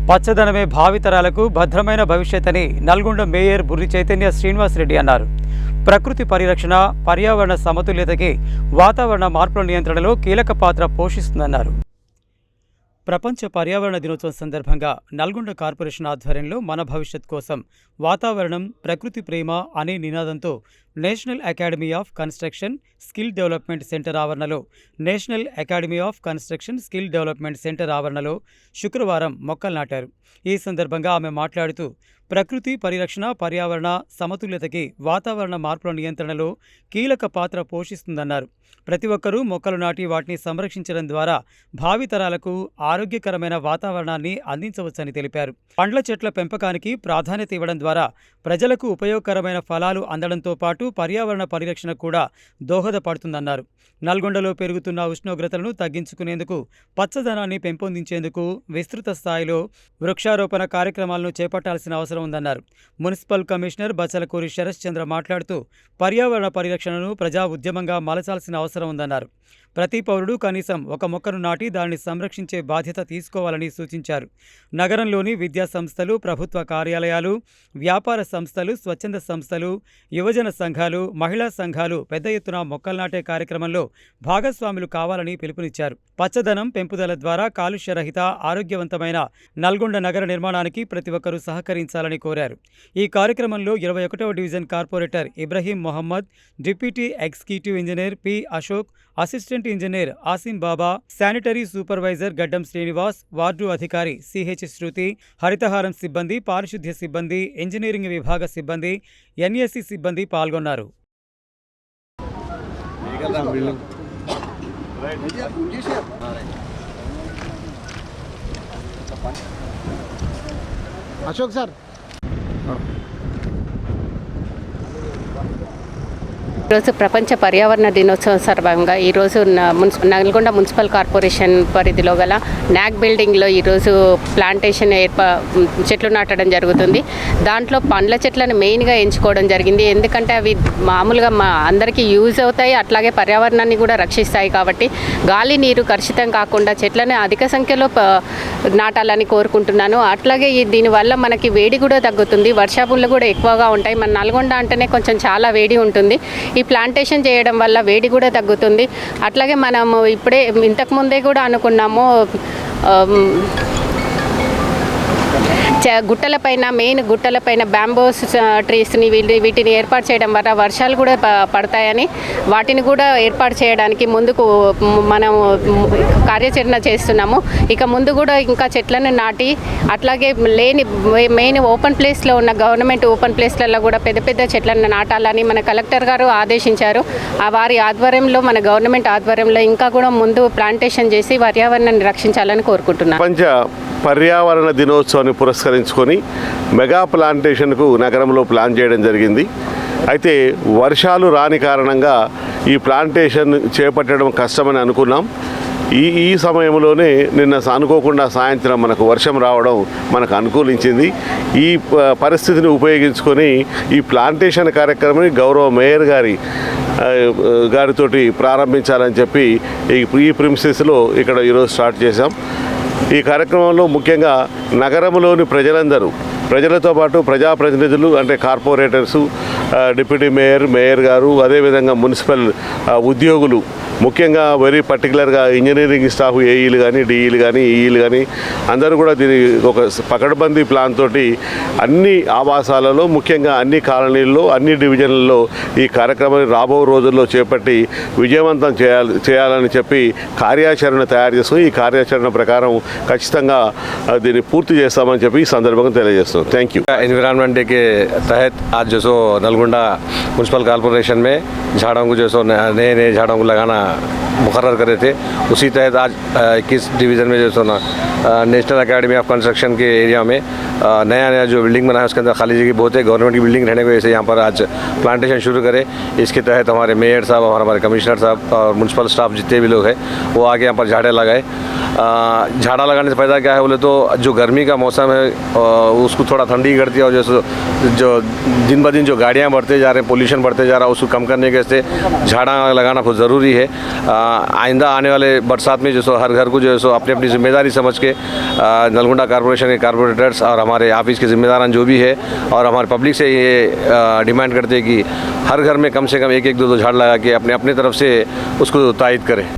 పచ్చదనమే భావితరాలకు భద్రమైన భవిష్యత్తని నల్గొండ మేయర్ బుర్రి చైతన్య శ్రీనివాస్ రెడ్డి అన్నారు. ప్రకృతి పరిరక్షణ, పర్యావరణ సమతుల్యతకి వాతావరణ మార్పుల నియంత్రణలో కీలక పాత్ర పోషిస్తుందన్నారు. ప్రపంచ పర్యావరణ దినోత్సవం సందర్భంగా నల్గొండ కార్పొరేషన్ ఆధ్వర్యంలో మన భవిష్యత్ కోసం వాతావరణం, ప్రకృతి ప్రేమ అనే నినాదంతో national academy of construction skill development centre ఆవరణలో national academy of construction skill development centre ఆవరణలో శుక్రవారం మొక్కలు నాటారు. ఈ సందర్భంగా ఆమె మాట్లాడుతూ ప్రకృతి పరిరక్షణ, పర్యావరణ సమతుల్యతకి వాతావరణ మార్పుల నియంత్రణలో కీలక పాత్ర పోషిస్తుందన్నారు. ప్రతి ఒక్కరూ మొక్కలు నాటి వాటిని సంరక్షించడం ద్వారా భావితరాలకు ఆరోగ్యకరమైన వాతావరణాన్ని అందించవచ్చని తెలిపారు. పండ్ల చెట్ల పెంపకానికి ప్రాధాన్యత ఇవ్వడం ద్వారా ప్రజలకు ఉపయోగకరమైన ఫలాలు అందడంతో పాటు పర్యావరణ పరిరక్షణ కూడా దోహదపడుతుందన్నారు. నల్గొండలో పెరుగుతున్న ఉష్ణోగ్రతలను తగ్గించుకునేందుకు, పచ్చదనాన్ని పెంపొందించేందుకు విస్తృత స్థాయిలో వృక్షారోపణ కార్యక్రమాలను చేపట్టాల్సిన అవసరం ఉందన్నారు. మున్సిపల్ కమిషనర్ బచ్చలకూరి శరత్ చంద్ర మాట్లాడుతూ పర్యావరణ పరిరక్షణను ప్రజా ఉద్యమంగా మలచాల్సిన అవసరం ఉందన్నారు. ప్రతి పౌరుడు కనీసం ఒక మొక్కను నాటి దానిని సంరక్షించే బాధ్యత తీసుకోవాలని సూచించారు. నగరంలోని విద్యా సంస్థలు, ప్రభుత్వ కార్యాలయాలు, వ్యాపార సంస్థలు, స్వచ్ఛంద సంస్థలు, యువజన సంఘాలు, మహిళా సంఘాలు పెద్ద ఎత్తున మొక్కలు నాటే కార్యక్రమంలో భాగస్వాములు కావాలని పిలుపునిచ్చారు. పచ్చదనం పెంపుదల ద్వారా కాలుష్యరహిత, ఆరోగ్యవంతమైన నల్గొండ నగర నిర్మాణానికి ప్రతి ఒక్కరూ సహకరించాలని కోరారు. ఈ కార్యక్రమంలో 21వ division corporator Ibrahim Mohammed, deputy executive engineer P Ashok, assistant engineer Asim Baba, sanitary supervisor Gaddam Srinivas, ward అధికారి సిహెచ్ శృతి, హరితహారం సిబ్బంది, పారిశుద్ధ్య సిబ్బంది, ఇంజనీరింగ్ విభాగ సిబ్బంది, ఎన్ఎస్సి సిబ్బంది పాల్గొన్నారు. అశోక్ సార్, ఈరోజు ప్రపంచ పర్యావరణ దినోత్సవం సందర్భంగా ఈరోజు నల్గొండ మున్సిపల్ కార్పొరేషన్ పరిధిలో గల నాక్ బిల్డింగ్లో ఈరోజు ప్లాంటేషన్ చెట్లు నాటడం జరుగుతుంది. దాంట్లో పండ్ల చెట్లను మెయిన్గా ఎంచుకోవడం జరిగింది. ఎందుకంటే అవి మామూలుగా అందరికీ యూజ్ అవుతాయి, అట్లాగే పర్యావరణాన్ని కూడా రక్షిస్తాయి. కాబట్టి గాలి, నీరు కలుషితం కాకుండా చెట్లను అధిక సంఖ్యలో నాటాలని కోరుకుంటున్నాను. అట్లాగే దీనివల్ల మనకి వేడి కూడా తగ్గుతుంది, వర్షాపులు కూడా ఎక్కువగా ఉంటాయి. మన నల్గొండ అంటేనే కొంచెం చాలా వేడి ఉంటుంది. ఈ ప్లాంటేషన్ చేయడం వల్ల వేడి కూడా తగ్గుతుంది. అట్లాగే మనము ఇప్పుడే ఇంతకుముందే కూడా అనుకున్నాము, గుట్టలపైన బ్యాంబోస్ ట్రీస్ని వీటిని ఏర్పాటు చేయడం వల్ల వర్షాలు కూడా పడతాయని, వాటిని కూడా ఏర్పాటు చేయడానికి ముందుకు మనం కార్యాచరణ చేస్తున్నాము. ఇక ముందు కూడా ఇంకా చెట్లను నాటి, అట్లాగే మెయిన్ ఓపెన్ ప్లేస్లో ఉన్న గవర్నమెంట్ ఓపెన్ ప్లేస్లలో కూడా పెద్ద పెద్ద చెట్లను నాటాలని మన కలెక్టర్ గారు ఆదేశించారు. వారి ఆధ్వర్యంలో, మన గవర్నమెంట్ ఆధ్వర్యంలో ఇంకా కూడా ముందు ప్లాంటేషన్ చేసి పర్యావరణాన్ని రక్షించాలని కోరుకుంటున్నాను. పర్యావరణ దినోత్సవాన్ని పురస్కరించుకొని మెగా ప్లాంటేషన్కు నగరంలో ప్లాన్ చేయడం జరిగింది. అయితే వర్షాలు రాని కారణంగా ఈ ప్లాంటేషన్ చేపట్టడం కష్టమని అనుకున్నాం. ఈ సమయంలోనే నిన్న అనుకోకుండా సాయంత్రం మనకు వర్షం రావడం మనకు అనుకూలించింది. ఈ పరిస్థితిని ఉపయోగించుకొని ఈ ప్లాంటేషన్ కార్యక్రమాన్ని గౌరవ మేయర్ గారితోటి ప్రారంభించాలని చెప్పి ఈ ప్రిమిసెస్లో ఇక్కడ ఈరోజు స్టార్ట్ చేశాం. ఈ కార్యక్రమంలో ముఖ్యంగా నగరంలోని ప్రజలతో పాటు ప్రజాప్రతినిధులు అంటే కార్పొరేటర్సు, డిప్యూటీ మేయర్ గారు, అదేవిధంగా మున్సిపల్ ఉద్యోగులు, ముఖ్యంగా వెరీ పర్టికులర్గా ఇంజనీరింగ్ స్టాఫ్, ఏఈలు కానీ, డిఈలు కానీ, ఈఈలు కానీ అందరూ కూడా దీని ఒక పకడ్బందీ ప్లాన్ తోటి అన్ని ఆవాసాలలో, ముఖ్యంగా అన్ని కాలనీల్లో, అన్ని డివిజన్లలో ఈ కార్యక్రమాన్ని రాబో రోజుల్లో చేపట్టి విజయవంతం చేయాలని చెప్పి కార్యాచరణ తయారు చేసుకుని, ఈ కార్యాచరణ ప్రకారం ఖచ్చితంగా దీన్ని పూర్తి చేస్తామని చెప్పి ఈ సందర్భంగా తెలియజేస్తున్నాం. Thank you. एनवायरनमेंट डे के तहत आज जो सो नलगोंडा म्यूनसिपल कॉर्पोरेशन में झाड़ों को जो सो नए झाड़ों को लगाना मुकर्रर करे थे, उसी तहत आज 21 डिवीज़न में जो सो ना नेशनल अकेडमी ऑफ कंस्ट्रक्शन के एरिया में नया जो बिल्डिंग बना है उसके अंदर खाली जगह बहुत है, गवर्नमेंट की बिल्डिंग रहने की वजह से यहाँ पर आज प्लांटेशन शुरू करे। इसके तहत हमारे मेयर साहब और हमारे कमिश्नर साहब और म्यूनसिपल स्टाफ जितने भी लोग हैं वो आके यहाँ पर झाड़ें लगाए। झाड़ा लगाने से फ़ायदा क्या है बोले तो जो गर्मी का मौसम है उसको थोड़ा ठंडी करती है, और जैसे जो दिन ब दिन जो गाड़ियाँ बढ़ते जा रहे हैं, पोल्यूशन बढ़ते जा रहा है, उसको कम करने के से झाड़ा लगाना बहुत ज़रूरी है। आइंदा आने वाले बरसात में जो सो हर घर को जो है सो अपनी अपनी जिम्मेदारी समझ के नलगुंडा कॉर्पोरेशन के कॉर्पोरेटर्स और हमारे ऑफिस के जिम्मेदारान जो भी है और हमारे पब्लिक से ये डिमांड करते हैं कि हर घर में कम से कम एक एक दो दो झाड़ लगा के अपने अपने तरफ से उसको तायद करें।